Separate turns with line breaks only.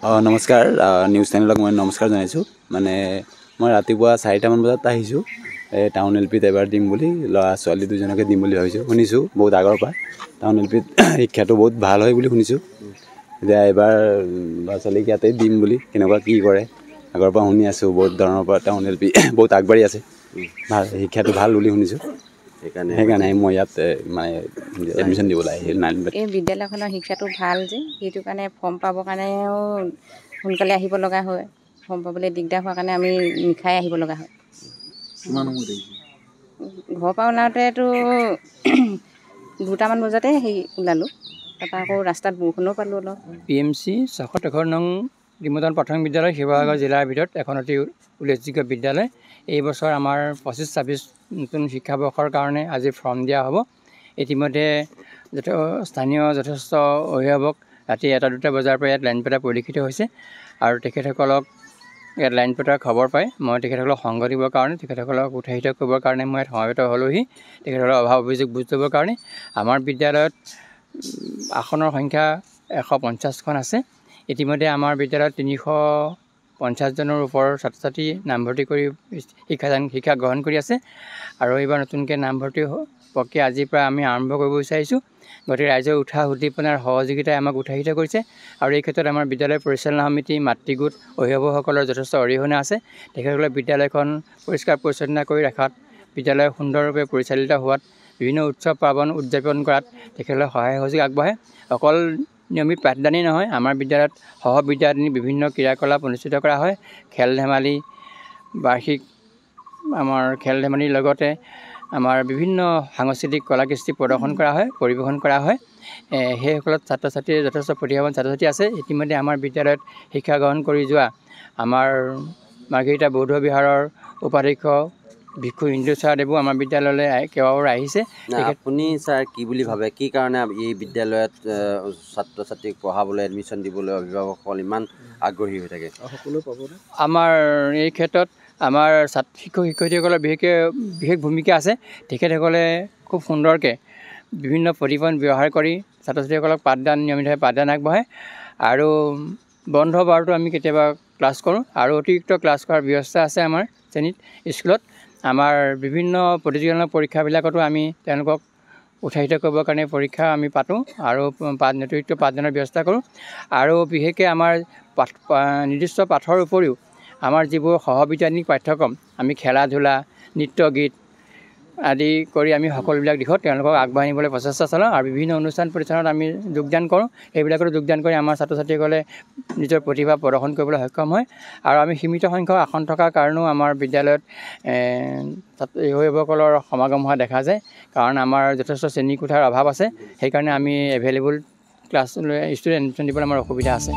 নমস্কাৰ নিউজ চেনেলক মই নমস্কাৰ জনাইছোঁ মানে মই ৰাতিপুৱা 4টামান বজাত আহিছোঁ এই টাউন LPত এবাৰ দিম বুলি ল'ৰা ছোৱালী দুজনকে দিম বুলি ভাবিছোঁ শুনিছোঁ বহুত আগৰ পৰা টাউন LPত শিক্ষাটো বহুত ভাল হয় বুলি শুনিছোঁ এতিয়া এবাৰ ল'ৰা ছোৱালীক ইয়াতে দিম বুলি কেনেকুৱা কি কৰে আগৰ পৰা শুনি আছোঁ বহুত ধৰণৰ পৰা টাউন LP বহুত আগবাঢ়ি আছে ভাল শিক্ষাটো ভাল বুলি শুনিছোঁ সেইকাৰণে মই ইয়াত মানে এডমিশ্যন দিবলৈ আহিলোঁ 9
এই বিদ্যালয়খনৰ শিক্ষাটো ভাল যে সেইটো কাৰণে ফৰ্ম পাবৰ কাৰণেও সোনকালে আহিব লগা হয় ফৰ্ম পাবলৈ দিগদাৰ হোৱাৰ কাৰণে আমি নিশাই আহিব লগা হয় ঘৰৰ পৰা ওলাওঁতেতো 2টামান বজাতে ওলালোঁ তাৰপৰা আকৌ ৰাস্তাত বৰষুণো পালোঁ অলপ
PMC 613 নং ডিমোদন প্ৰাথমিক বিদ্যালয় শিৱসাগৰ জিলাৰ ভিতৰত এখন অতি উল্লেখযোগ্য বিদ্যালয় এই বছৰ আমাৰ 25-26 নতুন শিক্ষাবৰ্ষৰ কাৰণে আজি ফৰ্ম দিয়া হ'ব ইতিমধ্যে স্থানীয় যথেষ্ট অভিভাৱক ৰাতি 1-2টা বজাৰ পৰা ইয়াত লাইন পতা পৰিলক্ষিত হৈছে আৰু তেখেতসকলক ইয়াত লাইন পতাৰ খবৰ পাই মই তেখেতসকলক সংগ দিবৰ কাৰণে তেখেতসকলক উৎসাহিত কৰিবৰ কাৰণে মই ইয়াত সমবেত হ'লোহি তেখেতসকলৰ অভাৱ অভিযোগ বুজ ল'বৰ কাৰণে আমাৰ বিদ্যালয়ত আসনৰ সংখ্যা 150খন আছে ইতিমধ্যে আমাৰ বিদ্যালয়ত 350জনৰ ওপৰৰ ছাত্ৰ ছাত্ৰী নামভৰ্তি কৰি শিক্ষা গ্ৰহণ কৰি আছে আৰু এইবাৰ নতুনকৈ নামভৰ্তি প্ৰক্ৰিয়া আজিৰ পৰা আমি আৰম্ভ কৰিব বিচাৰিছোঁ গতিকে ৰাইজৰ উৎসাহ উদ্দীপনাৰ সহযোগিতাই আমাক উৎসাহিত কৰিছে আৰু এই ক্ষেত্ৰত আমাৰ বিদ্যালয় পৰিচালনা সমিতি মাতৃগোট অভিভাৱকসকলৰ যথেষ্ট অৰিহণা আছে তেখেতসকলে বিদ্যালয়খন পৰিষ্কাৰ পৰিচ্ছন্নতা কৰি ৰখাত বিদ্যালয় সুন্দৰৰূপে পৰিচালিত হোৱাত বিভিন্ন উৎসৱ পাৰ্বণ উদযাপন কৰাত তেখেতসকলে সহায় সহযোগ আগবঢ়ায় অকল নিয়মিত পাঠদানেই নহয় আমাৰ বিদ্যালয়ত সহবিদ্যালয়ত বিভিন্ন ক্ৰিয়াকলাপ অনুষ্ঠিত কৰা হয় খেল ধেমালি বাৰ্ষিক আমাৰ খেল ধেমালিৰ লগতে আমাৰ বিভিন্ন সাংস্কৃতিক কলাকৃষ্টি প্ৰদৰ্শন কৰা হয় পৰিৱেশন কৰা হয় সেইসকলত ছাত্ৰ ছাত্ৰীৰ যথেষ্ট প্ৰতিভাৱান ছাত্ৰ ছাত্ৰী আছে ইতিমধ্যে আমাৰ বিদ্যালয়ত শিক্ষা গ্ৰহণ কৰি যোৱা আমাৰ মাৰ্ঘেৰিটা বৌদ্ধ বিহাৰৰ উপাধ্যক্ষ ভিক্ষু ইন্দু চাৰদেৱো আমাৰ বিদ্যালয়লৈ কেইবাবাৰো আহিছে
আপুনি ছাৰ কি বুলি ভাবে কি কাৰণে এই বিদ্যালয়ত ছাত্ৰ ছাত্ৰীক পঢ়াবলৈ এডমিশ্যন দিবলৈ অভিভাৱকসকল ইমান আগ্ৰহী হৈ থাকে
আমাৰ এই ক্ষেত্ৰত আমাৰ শিক্ষক শিক্ষয়িত্ৰীসকলৰ বিশেষ ভূমিকা আছে তেখেতসকলে খুব সুন্দৰকৈ বিভিন্ন প্ৰতিপাদন ব্যৱহাৰ কৰি ছাত্ৰ ছাত্ৰীসকলক নিয়মিতভাৱে পাঠদান আগবঢ়ায় আৰু বন্ধ বাৰতো আমি কেতিয়াবা ক্লাছ কৰোঁ আৰু অতিৰিক্ত ক্লাছ কৰাৰ ব্যৱস্থা আছে আমাৰ শ্ৰেণীত স্কুলত আমাৰ বিভিন্ন প্ৰতিযোগিতামূলক পৰীক্ষাবিলাকতো আমি তেওঁলোকক উৎসাহিত কৰিবৰ কাৰণে পৰীক্ষা আমি পাতোঁ আৰু অতিৰিক্ত পাঠদানৰ ব্যৱস্থা কৰোঁ আৰু বিশেষকৈ আমাৰ নিৰ্দিষ্ট পাঠৰ উপৰিও আমাৰ যিবোৰ সহবিজ্ঞানিক পাঠ্যক্ৰম আমি খেলা ধূলা নৃত্য গীত আদি কৰি আমি সকলোবিলাক দিশত তেওঁলোকক আগবঢ়াই নিবলৈ প্ৰচেষ্টা চলাওঁ আৰু বিভিন্ন অনুষ্ঠান প্ৰতিষ্ঠানত আমি যোগদান কৰোঁ সেইবিলাকতো যোগদান কৰি আমাৰ ছাত্ৰ ছাত্ৰীসকলে নিজৰ প্ৰতিভা প্ৰদৰ্শন কৰিবলৈ সক্ষম হয় আৰু আমি সীমিত সংখ্যক আসন থকাৰ কাৰণেও আমাৰ বিদ্যালয়ত অভিভাৱকসকলৰ সমাগম হোৱা দেখা যায় কাৰণ আমাৰ যথেষ্ট শ্ৰেণীকোঠাৰ অভাৱ আছে সেইকাৰণে আমি এভেইলেবল ক্লাছ ষ্টুডেণ্ট এডমিশ্যন দিবলৈ আমাৰ অসুবিধা আছে